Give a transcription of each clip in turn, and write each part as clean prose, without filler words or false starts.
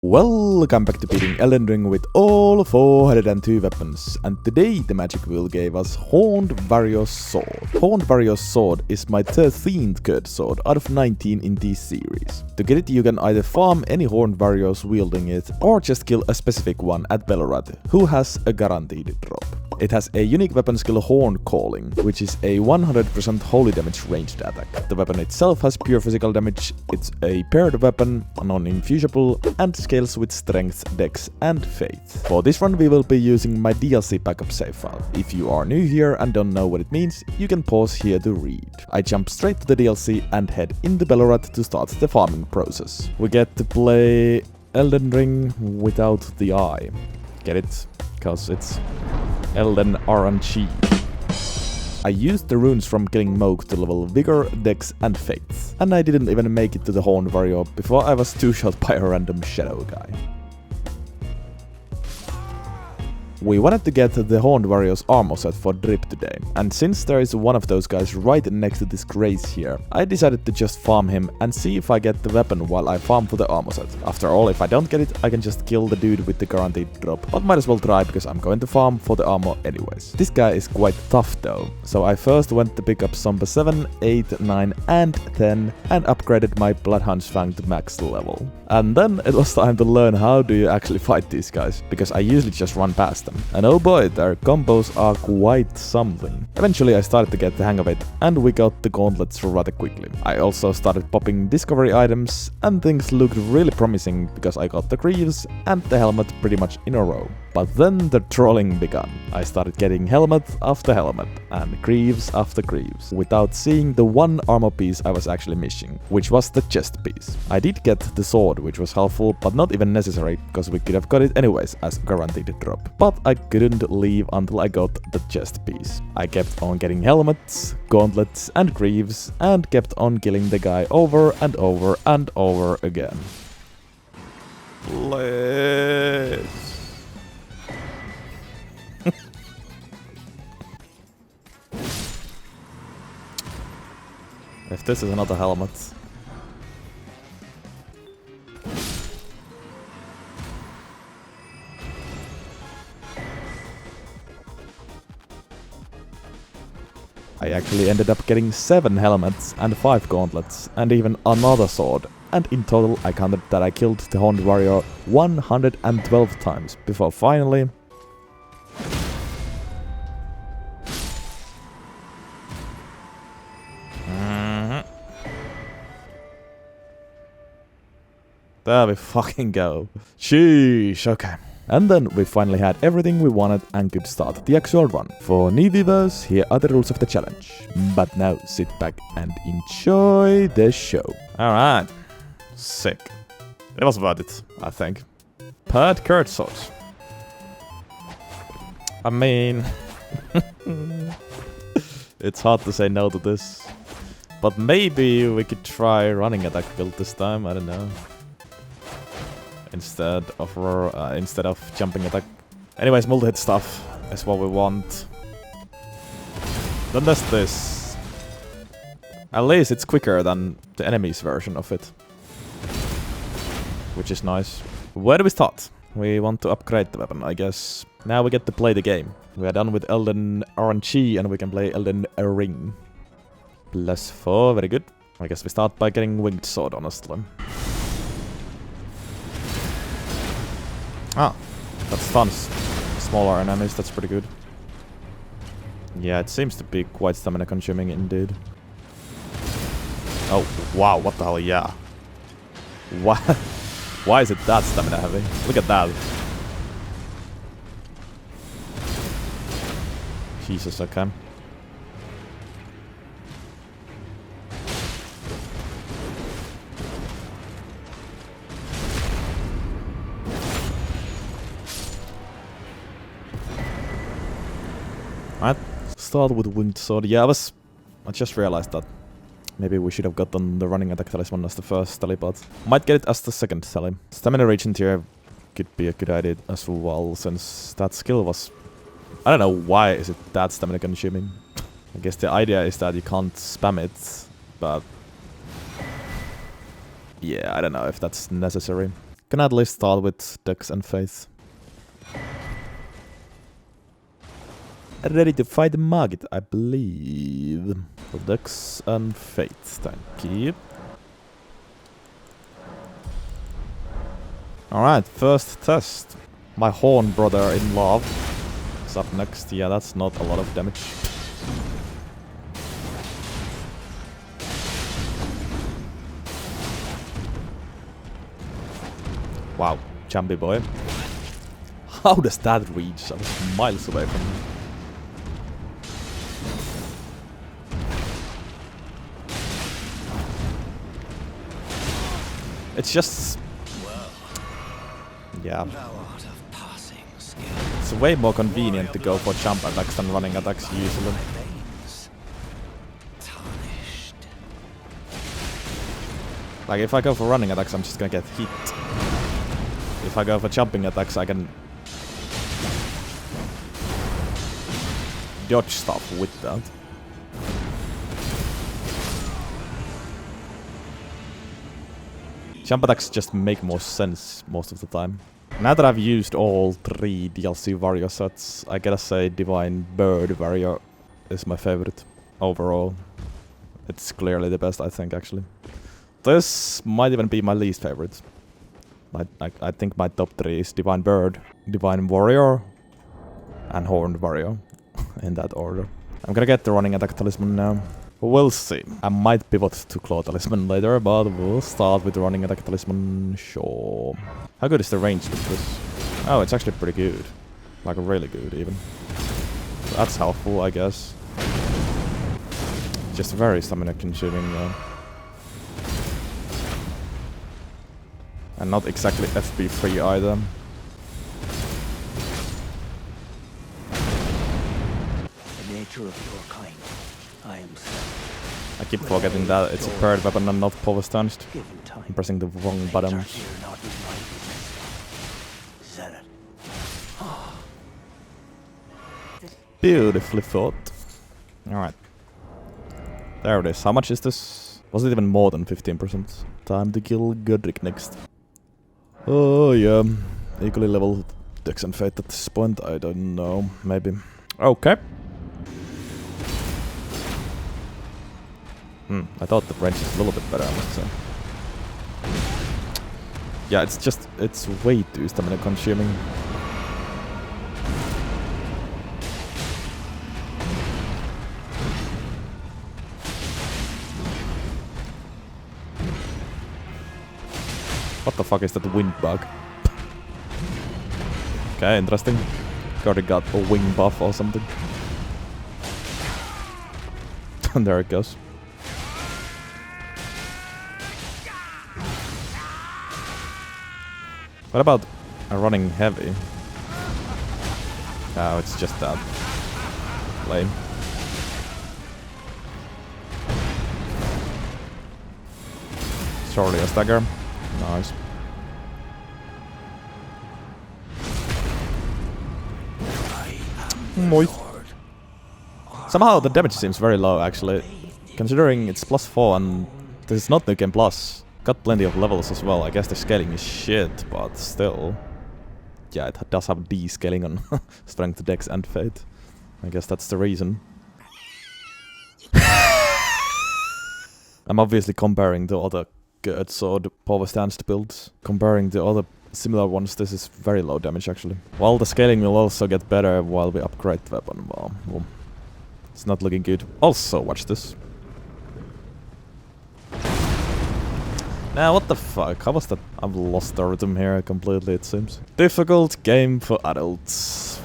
Welcome back to beating Elden Ring with all 402 weapons, and today the magic wheel gave us Horned Warrior's Sword. Horned Warrior's Sword is my 13th good sword out of 19 in this series. To get it you can either farm any Horned Warriors wielding it, or just kill a specific one at Belorad, who has a guaranteed drop. It has a unique weapon skill Horn Calling, which is a 100% holy damage ranged attack. The weapon itself has pure physical damage, it's a paired weapon, non-infusible, and scales with strength, dex, and faith. For this run we will be using my DLC backup save file. If you are new here and don't know what it means, you can pause here to read. I jump straight to the DLC and head into Belorad to start the farming process. We get to play Elden Ring without the eye. Get it? Cause it's Elden RNG. I used the runes from killing Moog to level Vigor, Dex, and Faith. And I didn't even make it to the Horned Warrior before I was two-shot by a random shadow guy. We wanted to get the Horned Warrior's armor set for Drip today, and since there is one of those guys right next to this grace here, I decided to just farm him and see if I get the weapon while I farm for the armor set. After all, if I don't get it, I can just kill the dude with the guaranteed drop, but might as well try because I'm going to farm for the armor anyways. This guy is quite tough though, so I first went to pick up Somber 7, 8, 9 and 10 and upgraded my Bloodhound's Fang to max level. And then it was time to learn how do you actually fight these guys, because I usually just run past them. And oh boy, their combos are quite something. Eventually I started to get the hang of it, and we got the gauntlets rather quickly. I also started popping discovery items, and things looked really promising because I got the greaves and the helmet pretty much in a row. But then the trolling began. I started getting helmet after helmet, and greaves after greaves, without seeing the one armor piece I was actually missing, which was the chest piece. I did get the sword, which was helpful, but not even necessary, because we could have got it anyways as guaranteed drop. But I couldn't leave until I got the chest piece. I kept on getting helmets, gauntlets, and greaves, and kept on killing the guy over and over and over again. Let's... If this is another helmet. I actually ended up getting 7 helmets and 5 gauntlets and even another sword, and in total I counted that I killed the Horned Warrior 112 times before finally... There we fucking go. Sheesh, okay. And then we finally had everything we wanted and could start the actual run. For new viewers, here are the rules of the challenge. But now sit back and enjoy the show. Alright. Sick. It was worth it, I think. Paired Consort. I mean... it's hard to say no to this. But maybe we could try running attack build this time, I don't know. Instead of jumping attack. Anyways, multi-hit stuff is what we want. Then there's this. At least it's quicker than the enemy's version of it. Which is nice. Where do we start? We want to upgrade the weapon, I guess. Now we get to play the game. We are done with Elden RNG and we can play Elden Ring. +4, very good. I guess we start by getting Winged Sword, honestly. Ah, that stuns smaller enemies, that's pretty good. Yeah, it seems to be quite stamina consuming indeed. Oh, wow, what the hell, yeah. Why is it that stamina heavy? Look at that. Jesus, okay. Alright, start with Winged Sword. Yeah, I just realized that maybe we should have gotten the running attack talisman as the first tally, but might get it as the second tally. Stamina Regent here could be a good idea as well, since that skill was... I don't know why is it that stamina consuming. I guess the idea is that you can't spam it, but... yeah, I don't know if that's necessary. Can at least start with Dex and Faith. Ready to fight Margit, I believe. So Dex and Faith, thank you. Alright, first test. My horn brother in love is up next. Yeah, that's not a lot of damage. Wow, Champi boy. How does that reach? I was miles away from him. It's just... yeah. It's way more convenient to go for jump attacks than running attacks usually. Like if I go for running attacks, I'm just gonna get hit. If I go for jumping attacks, I can dodge stuff with that. Jump attacks just make more sense most of the time. Now that I've used all 3 DLC warrior sets, I gotta say Divine Bird warrior is my favorite overall. It's clearly the best, I think, actually. This might even be my least favorite. I think my top 3 is Divine Bird, Divine Warrior, and Horned Warrior, in that order. I'm gonna get the running attack talisman now. We'll see. I might pivot to Claw Talisman later, but we'll start with the running attack talisman, sure. How good is the range with this? Oh, it's actually pretty good. Like, really good, even. So that's helpful, I guess. Just very stamina consuming, though. And not exactly FP free either. The nature of your kind, I am certain. I keep forgetting that it's a paired weapon and not power stanced. I'm pressing the wrong button. Beautifully thought. Alright. There it is. How much is this? Was it even more than 15%? Time to kill Godrick next. Oh yeah. Equally level Dex and Fate at this point. I don't know. Maybe. Okay. I thought the range is a little bit better, I must say. Yeah, it's way too stamina consuming. What the fuck is that wind bug? Okay, interesting. Godrick got a wing buff or something. And there it goes. What about a running heavy? Oh, it's just that. Lame. Surely a stagger. Nice. Moist. Somehow the damage seems very low, actually. Considering it's +4 and this is not Midgame Plus. Got plenty of levels as well. I guess the scaling is shit, but still. Yeah, it does have D-scaling on Strength, Dex, and Fate. I guess that's the reason. I'm obviously comparing to other good sword power stanced builds. Comparing to other similar ones, this is very low damage actually. While the scaling will also get better while we upgrade the weapon. Well, it's not looking good. Also, watch this. Now, what the fuck? How was that? I've lost the rhythm here completely, it seems. Difficult game for adults.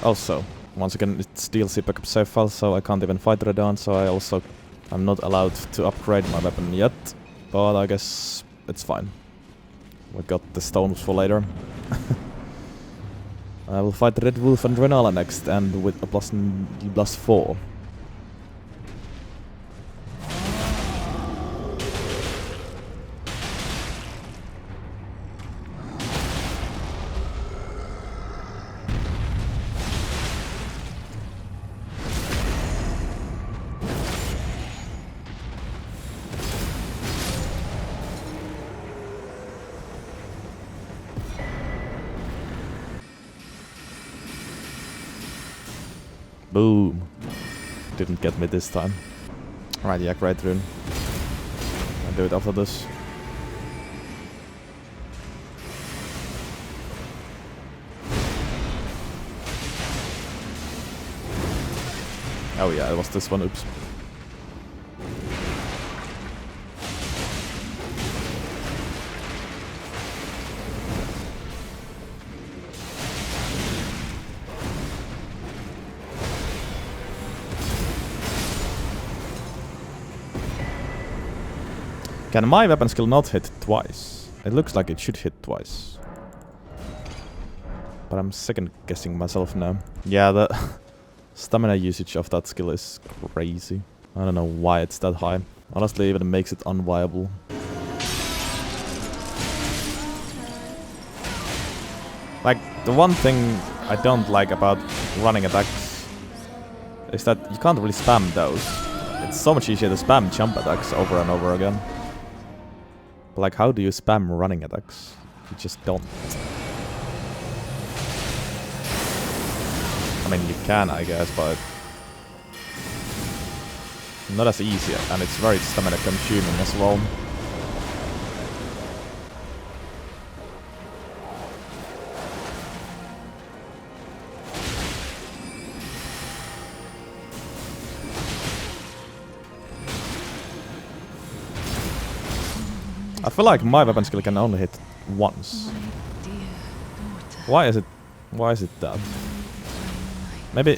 Also, once again, it's DLC backup save file, so I can't even fight Radahn, so I'm not allowed to upgrade my weapon yet. But I guess it's fine. We got the stones for later. I will fight Red Wolf and Rennala next, and with a +4. Boom. Didn't get me this time. Right, yeah, great rune. I'll do it after this. Oh yeah, it was this one, oops. Can my weapon skill not hit twice? It looks like it should hit twice. But I'm second guessing myself now. Yeah, the stamina usage of that skill is crazy. I don't know why it's that high. Honestly, even makes it unviable. Like, the one thing I don't like about running attacks is that you can't really spam those. It's so much easier to spam jump attacks over and over again. But like, how do you spam running attacks? You just don't. I mean, you can, I guess, but not as easy, and it's very stamina consuming as well. I feel like my weapon skill can only hit once. Why is it that? Maybe,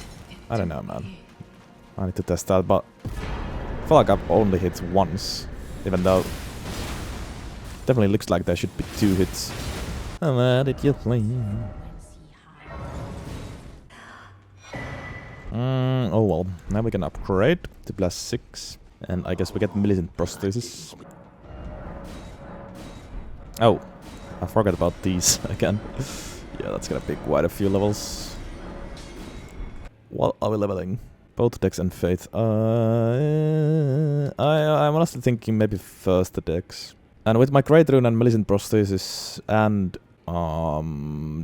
I don't know, man. I need to test that, but I feel like I've only hit once, even though definitely looks like there should be 2 hits. Where did you play? Oh well, now we can upgrade to +6, and I guess we get militant prosthesis. Oh, I forgot about these again. Yeah, that's gonna be quite a few levels. What are we leveling? Both Dex and Faith. I'm honestly thinking maybe first the Dex. And with my Great Rune and Militant Prosthesis and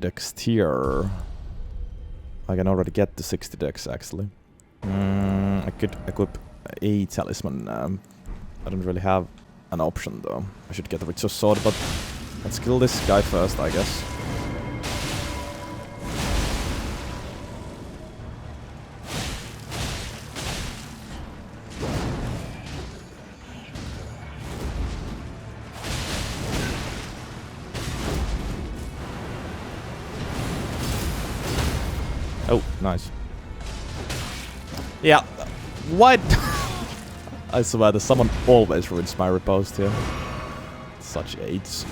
Dex tier, I can already get to 60 Dex actually. I could equip a Talisman. I don't really have an option though. I should get the Witcher's Sword, but let's kill this guy first, I guess. Oh, nice. Yeah, what? I swear, someone always ruins my riposte here. Such aids.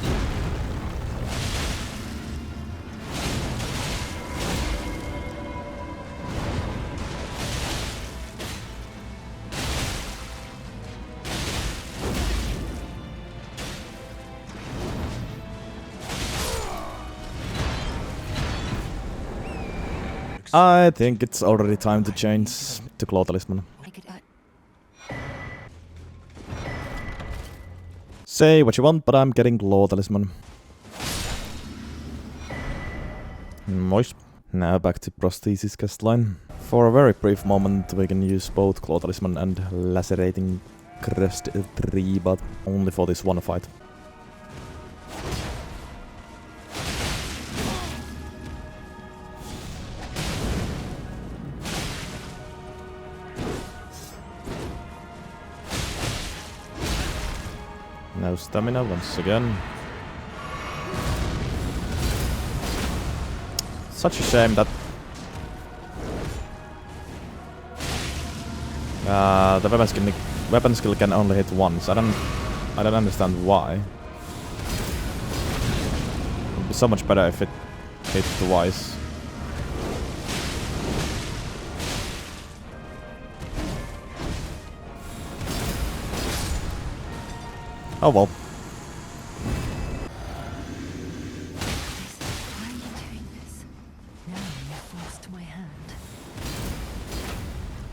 I think it's already time to change to Claw Talisman. Say what you want, but I'm getting Claw Talisman. Nice. Now back to Prosthesis quest line. For a very brief moment we can use both Claw Talisman and Lacerating Crest 3, but only for this one fight. No stamina once again. Such a shame that the weapon skill can only hit once. I don't understand why. It would be so much better if it hit twice. Oh well.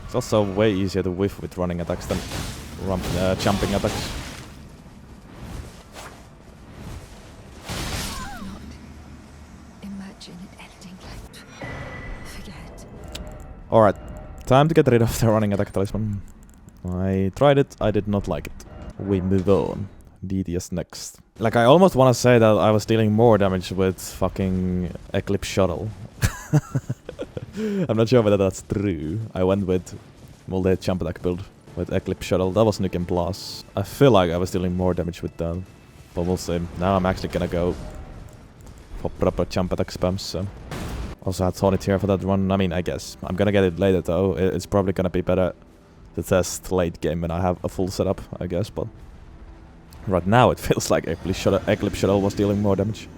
It's also way easier to whiff with running attacks than jumping attacks. Alright, Time to get rid of the running attack talisman. I tried it, I did not like it. We move on. DTS next. Like, I almost want to say that I was dealing more damage with fucking Eclipse Shuttle. I'm not sure whether that's true. I went with multi-hit jump attack build with Eclipse Shuttle. That was Nukem Plus. I feel like I was dealing more damage with that. But we'll see. Now I'm actually gonna go for proper jump attack spams, so. Also had Tony here for that one. I mean, I guess. I'm gonna get it later though. It's probably gonna be better to test late game when I have a full setup, I guess, but right now it feels like Eclipse Shuttle was dealing more damage.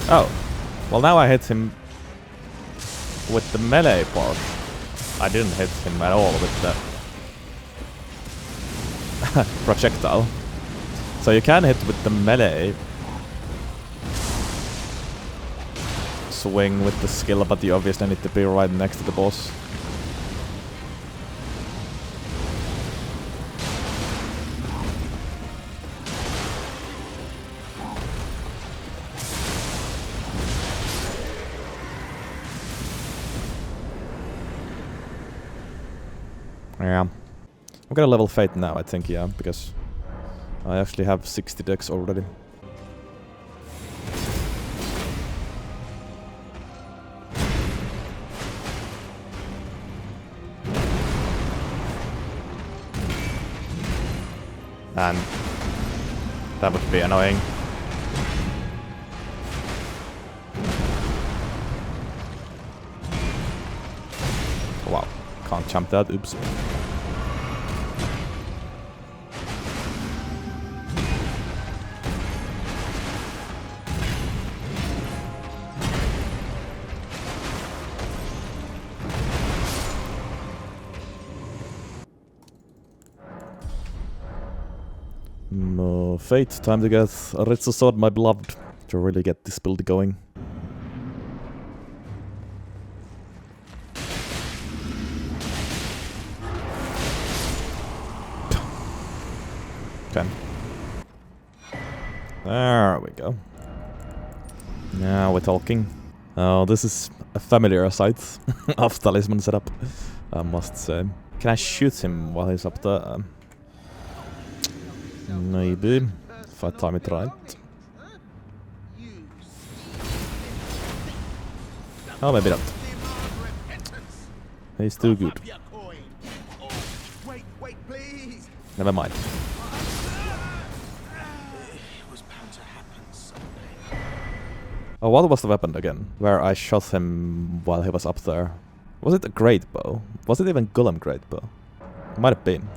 Oh, well now I hit him with the melee part. I didn't hit him at all with the projectile. So you can hit with the melee swing with the skill, but you obviously need to be right next to the boss. Yeah. I'm gonna level Fate now, I think, yeah, because I actually have 60 decks already. And that would be annoying. Wow, can't jump that, oops. No, Fate, time to get a Ritsu Sword, my beloved, to really get this build going. Okay. There we go. Now we're talking. Oh, this is a familiar sight of talisman setup, I must say. Can I shoot him while he's up there? Maybe, if I time it right. Oh, maybe not. He's too good. Never mind. Oh, what was the weapon again? Where I shot him while he was up there. Was it a great bow? Was it even Golem great bow? Might have been.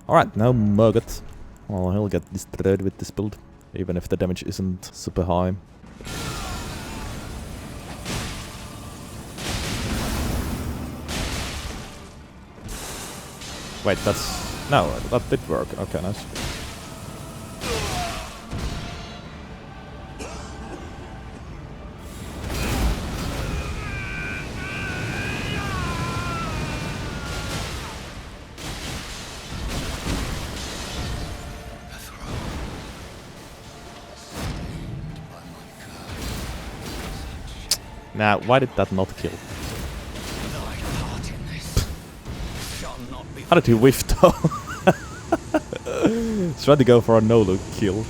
Alright, now Morgott. Well, he'll get destroyed with this build, even if the damage isn't super high. Wait, that's... No, that did work. Okay, nice. Now, why did that not kill? How did he whiff though? Tried to go for a no-look kill.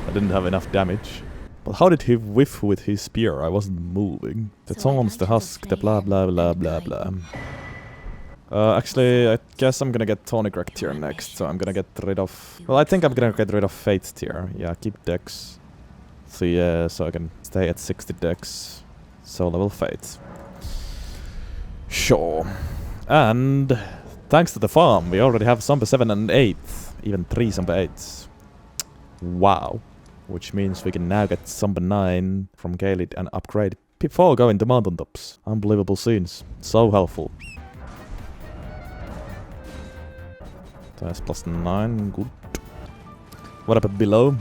I didn't have enough damage. But how did he whiff with his spear? I wasn't moving. The taunts, the husk, the blah blah blah blah blah. Actually, I guess I'm gonna get Tonic Wreck tier next, so I'm gonna get rid of... Well, I think I'm gonna get rid of Fate tier. Yeah, keep decks. So yeah, so I can stay at 60 decks. So level Fate. Sure. And thanks to the farm, we already have Zombie 7 and 8. Even 3 Zombie 8s. Wow. Which means we can now get Zombie 9 from Gaelid and upgrade before going to mountaintops. Unbelievable scenes. So helpful. That's plus 9, good. What up below?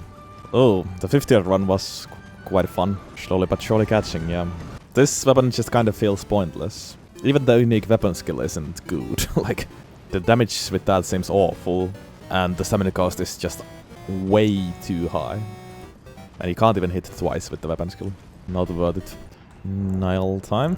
Oh, the 50th run was quite fun. Slowly but surely catching, yeah. This weapon just kind of feels pointless. Even the unique weapon skill isn't good. Like, the damage with that seems awful, and the stamina cost is just way too high. And you can't even hit twice with the weapon skill. Not worth it. Niall time.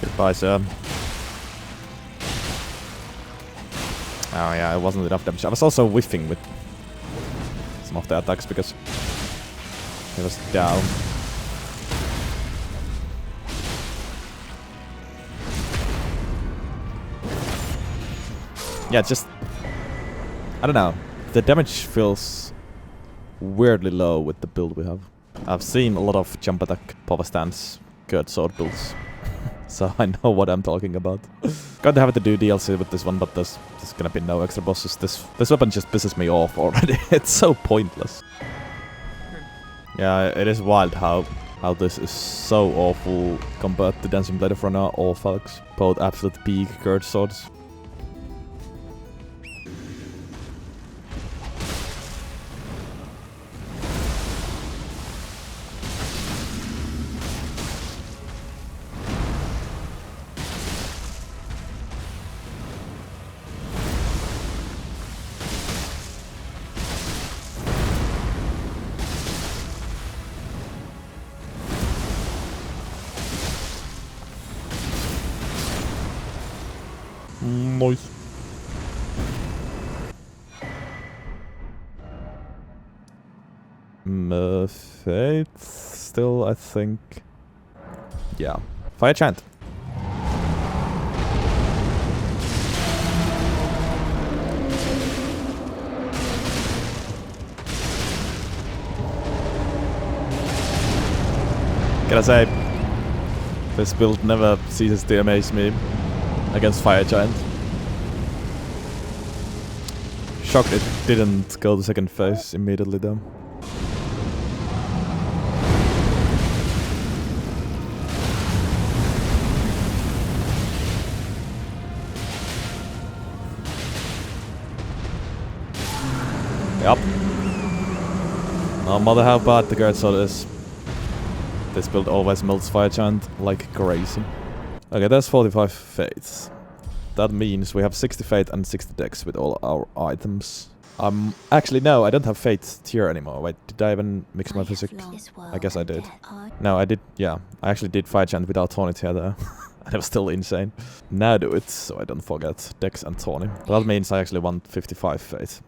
Goodbye, sir. Oh yeah, it wasn't enough damage. I was also whiffing with some of the attacks because he was down. Yeah, just... I don't know. The damage feels weirdly low with the build we have. I've seen a lot of jump attack, power stance, good sword builds. So I know what I'm talking about. Going to have to do DLC with this one, but there's gonna be no extra bosses. This weapon just pisses me off already. It's so pointless. Yeah, it is wild how this is so awful compared to Dancing Blade of Rennala or Falx. Both absolute peak curd swords. Nice. Fate still, I think. Yeah. Fire chant. Gotta say, this build never ceases to amaze me against Fire Giant. Shocked it didn't go to second phase immediately though. Yup. No matter how bad the guard sword is, this build always melts Fire Giant like crazy. Okay, that's 45 fates. That means we have 60 fate and 60 dex with all our items. Actually no, I don't have fate tier anymore. Wait, did I even mix my physics? I guess I did. No, I did, yeah. I actually did Fire Giant without Tawny tier there. And it was still insane. Now do it, so I don't forget dex and Tawny. But that means I actually want 55 fate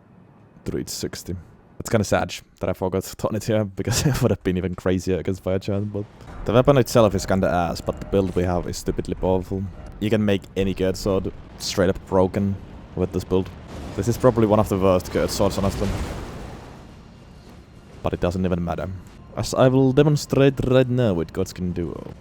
to reach 60. It's kinda sad that I forgot Tawny tier, because it would have been even crazier against Fire Giant, but... The weapon itself is kinda ass, but the build we have is stupidly powerful. You can make any Gerd sword straight up broken with this build. This is probably one of the worst Gerd swords, honestly. But it doesn't even matter, as I will demonstrate right now with Godskin Duo.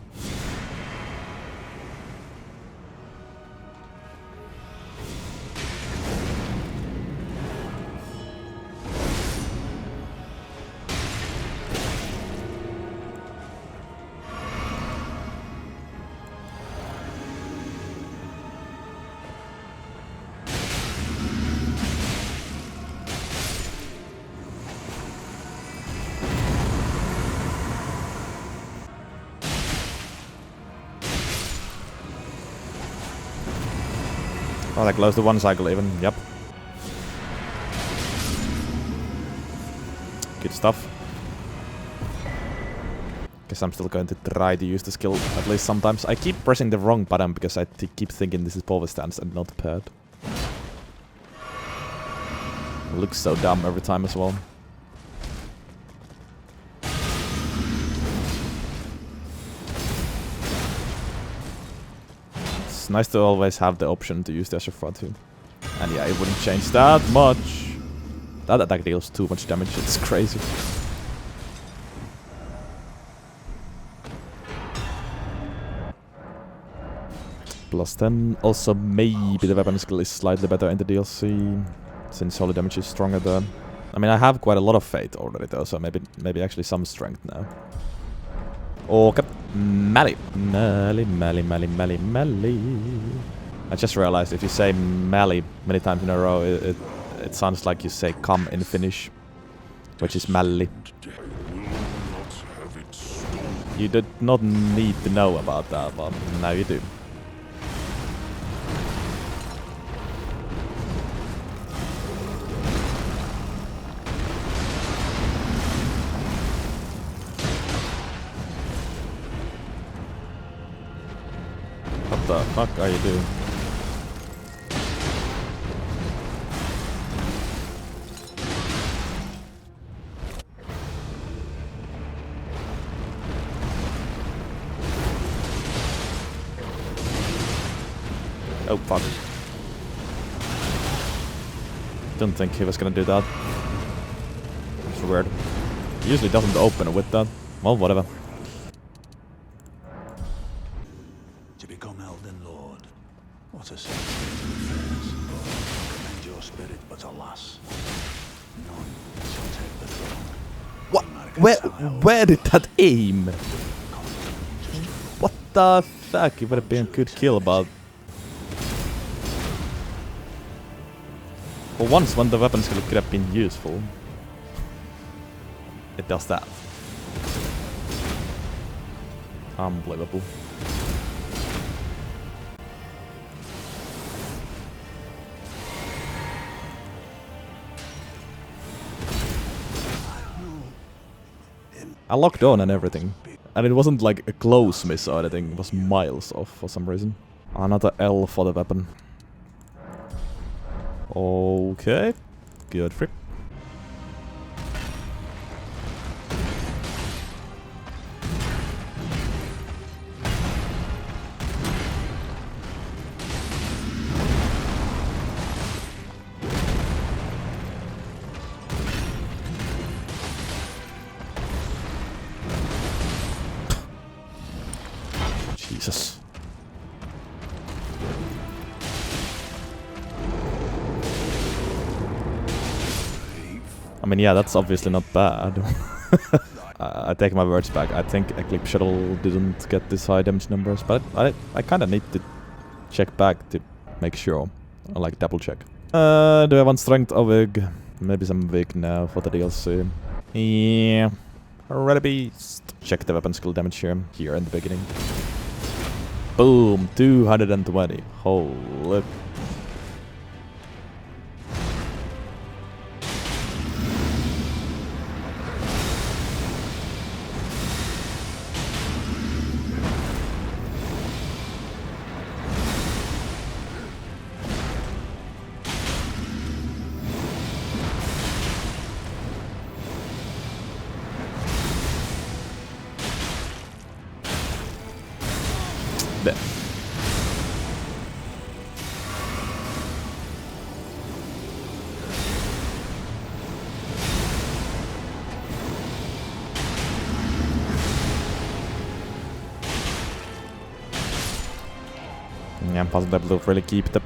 Oh, that glows the one cycle even, yep. Good stuff. Guess I'm still going to try to use the skill at least sometimes. I keep pressing the wrong button because I keep thinking this is power stance and not paired. It looks so dumb every time as well. It's nice to always have the option to use the Ashraf too. And yeah, it wouldn't change that much. That attack deals too much damage, it's crazy. Plus 10. Also, maybe the weapon skill is slightly better in the DLC, since holy damage is stronger there. I mean, I have quite a lot of faith already though, so maybe actually some strength now. Okay. Mali. I just realized if you say Mali many times in a row, it sounds like you say come in Finnish, which is Malli. You did not need to know about that, but now you do. What the fuck are you doing? Oh fuck. Didn't think he was gonna do that. It's weird. He usually doesn't open with that. Well, whatever. To become Elden Lord. What a sacrifice. Commend your spirit, but alas, none shall take the throne. What? Where did that aim? What the fuck? It would have been a good kill, but for once when the weapon skill could have been useful, it does that. Unbelievable. I locked on and everything. And it wasn't like a close miss or anything, it was miles off for some reason. Another L for the weapon. Okay. Godfrey. Jesus. I mean, yeah, that's obviously not bad. I take my words back. I think Eclipse Shuttle didn't get this high damage numbers, but I kind of need to check back to make sure. I like double check. Do I want strength or wig? Maybe some wig now for the DLC. Yeah. Ready beast. Check the weapon skill damage here in the beginning. Boom, 220. Holy. There. Yeah, I'm positive to really keep the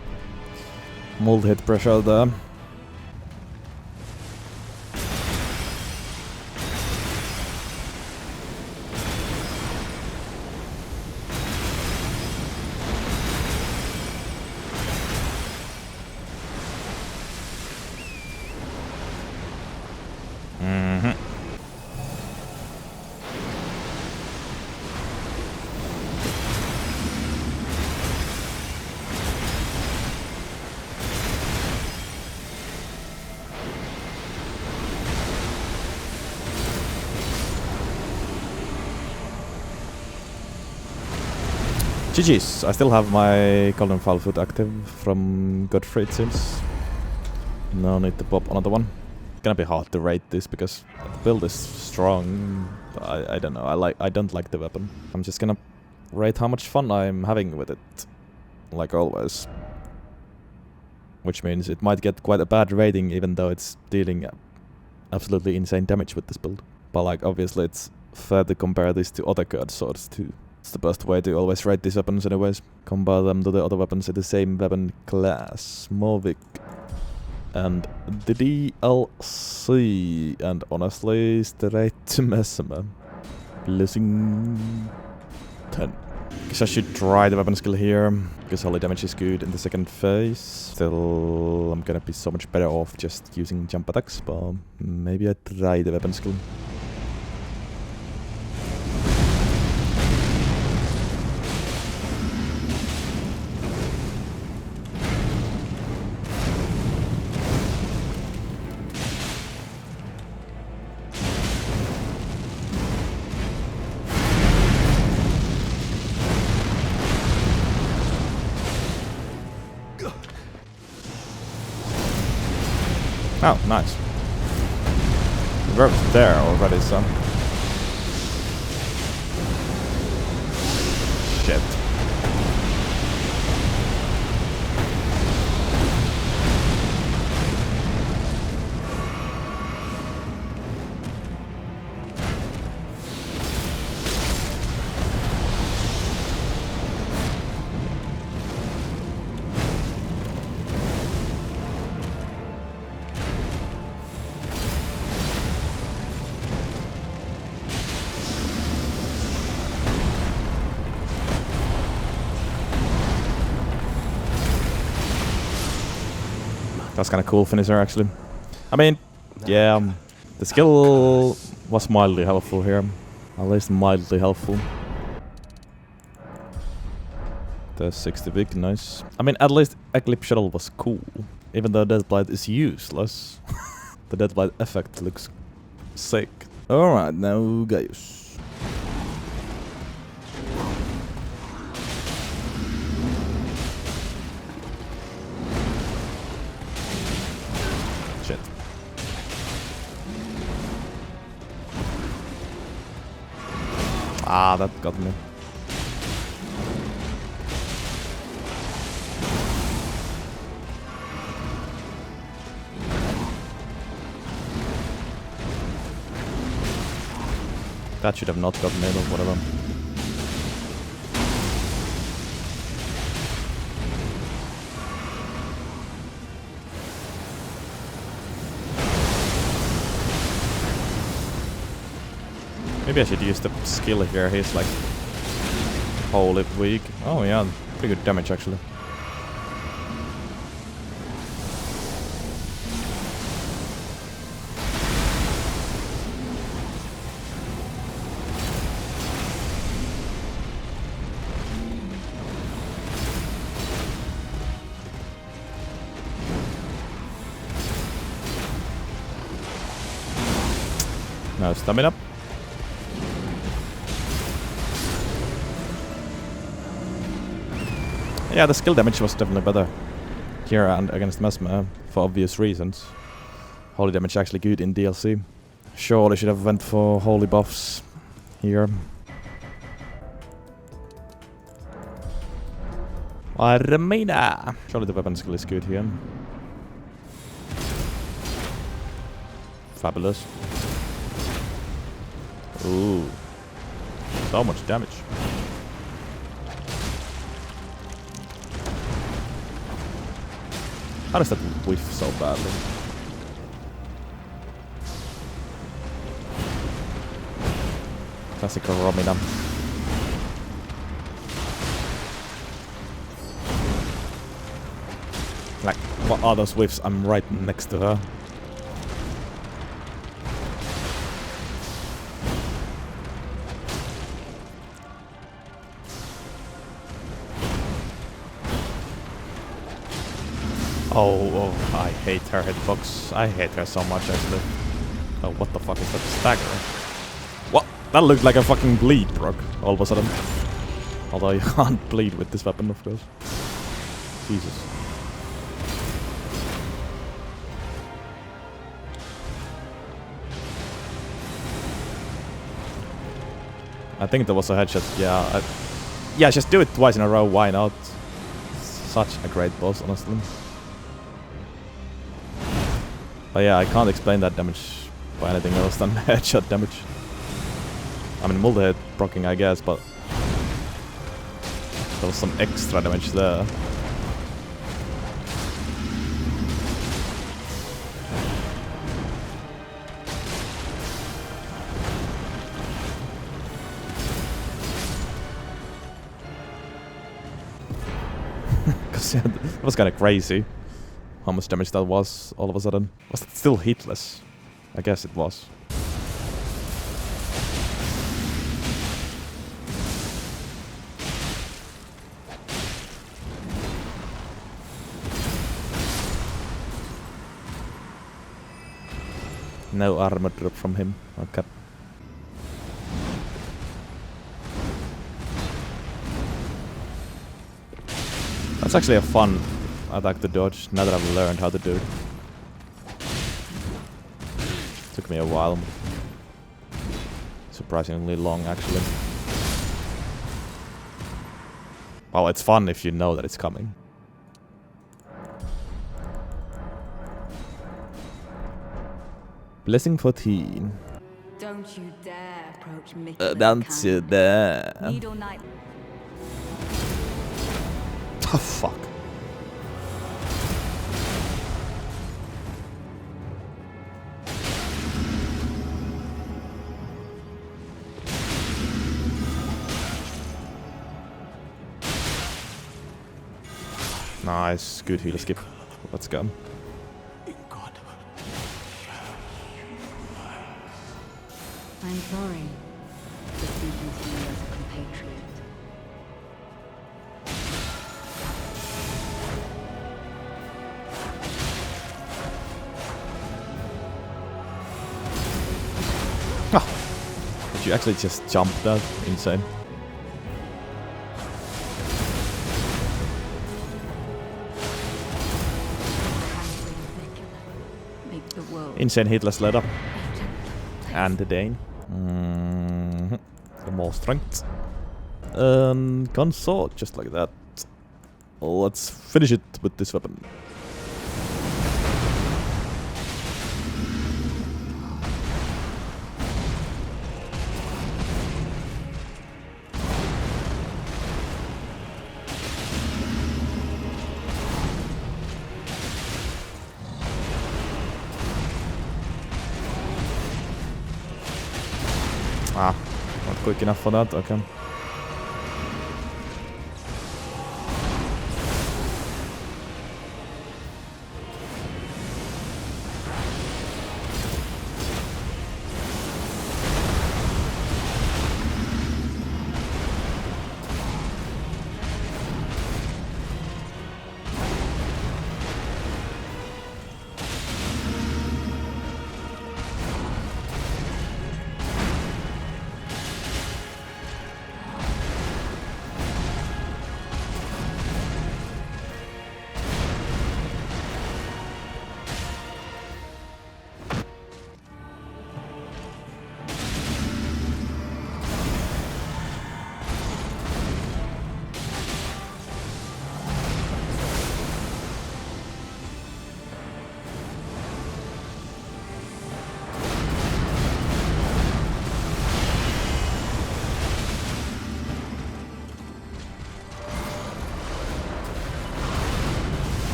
multi-hit pressure there. GG's, I still have my Golden Foot active from Godfrey, it seems. No need to pop another one. Gonna be hard to rate this because the build is strong, but I don't know, I don't like the weapon. I'm just gonna rate how much fun I'm having with it, like always. which means it might get quite a bad rating even though it's dealing absolutely insane damage with this build. But like obviously it's fair to compare this to other curd swords too. It's the best way to always rate these weapons anyways. Compare them to the other weapons in the same weapon class. Morvik and the DLC, and honestly straight to Messmer. Blessing 10. Guess I should try the weapon skill here, because holy damage is good in the second phase. Still, I'm gonna be so much better off just using jump attacks, but maybe I try the weapon skill. Oh, nice. The rope's there already, so... Shit. That's kind of cool finisher, actually. I mean, yeah, the skill was mildly helpful here. At least mildly helpful. The 60 big, nice. I mean, at least Eclipse Shuttle was cool. Even though Deathblight is useless. The Deathblight effect looks sick. Alright, now Gaius. Shit. Ah, that got me. That should have not gotten it or whatever. Maybe I should use the skill here. He's like wholly weak. Oh yeah, pretty good damage actually. No stamina. Yeah, the skill damage was definitely better here and against Messmer for obvious reasons. Holy damage actually good in DLC. Surely should have went for holy buffs here. Romina! Surely the weapon skill is good here. Fabulous. Ooh. So much damage. How does that whiff so badly? Classic Romina. Like, what are those whiffs? I'm right next to her. Oh, I hate her hitbox. I hate her so much, actually. Oh, what the fuck is that stagger? What? That looked like a fucking bleed proc, all of a sudden. Although you can't bleed with this weapon, of course. Jesus. I think there was a headshot, yeah. Yeah, just do it twice in a row, why not? Such a great boss, honestly. But yeah, I can't explain that damage by anything else than headshot damage. I mean, multi-hit proccing, I guess, but there was some extra damage there. Because yeah, that was kind of crazy how much damage that was all of a sudden. Was it still hitless? I guess it was. No armor drop from him. Okay. That's actually a fun attack to dodge, now that I've learned how to do it. Took me a while. Surprisingly long, actually. Well, it's fun if you know that it's coming. Blessing 14. Don't you dare approach me. Don't you dare. Needle Knight. Oh, fuck. Nice, good healer skip. Let's go. I'm sorry for speaking to you as a compatriot. Oh. Did you actually just jump that? Insane. Insane hitless Leda. And the Dane. The more strength. Consort, just like that. Let's finish it with this weapon. Ah, not quick enough for that, okay.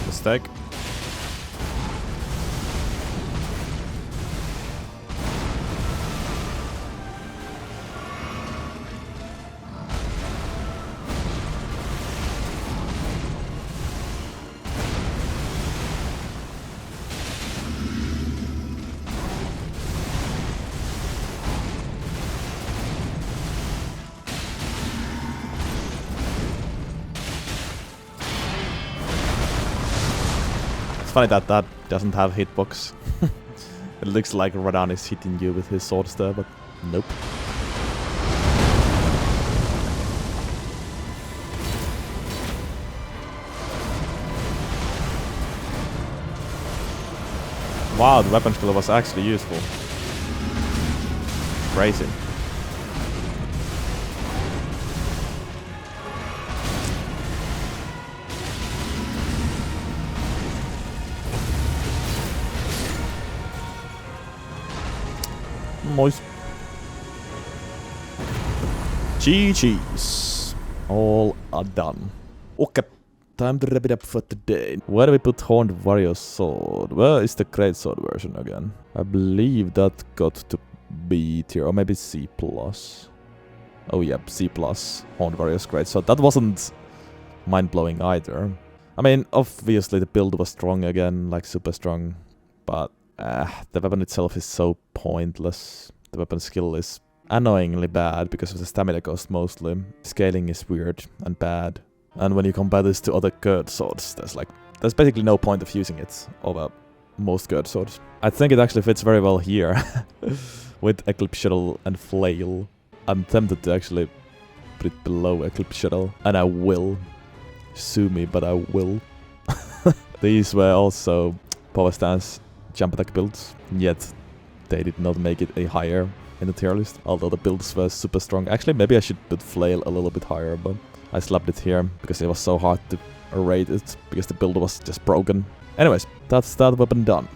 Mistake. It's funny that that doesn't have hitbox. It looks like Radahn is hitting you with his swords there, but nope. Wow, the weapon skill was actually useful. Crazy. Nice. GG's. All are done. Okay. Time to wrap it up for today. Where do we put Horned Warrior Sword? Where is the Greatsword version again? I believe that got to B tier, or maybe C+. Oh yeah, C+. Horned Warrior's Greatsword. That wasn't mind-blowing either. I mean, obviously the build was strong again, like super strong. But the weapon itself is so pointless. The weapon skill is annoyingly bad because of the stamina cost mostly. Scaling is weird and bad. And when you compare this to other Gerd swords, there's basically no point of using it over most Gerd swords. I think it actually fits very well here with Eclipse Shuttle and Flail. I'm tempted to actually put it below Eclipse Shuttle, and I will. Sue me, but I will. These were also power stance jump attack builds, yet they did not make it a higher in the tier list, although the builds were super strong. Actually, maybe I should put Flail a little bit higher, but I slapped it here because it was so hard to rate it, because the build was just broken. Anyways, that's that weapon done.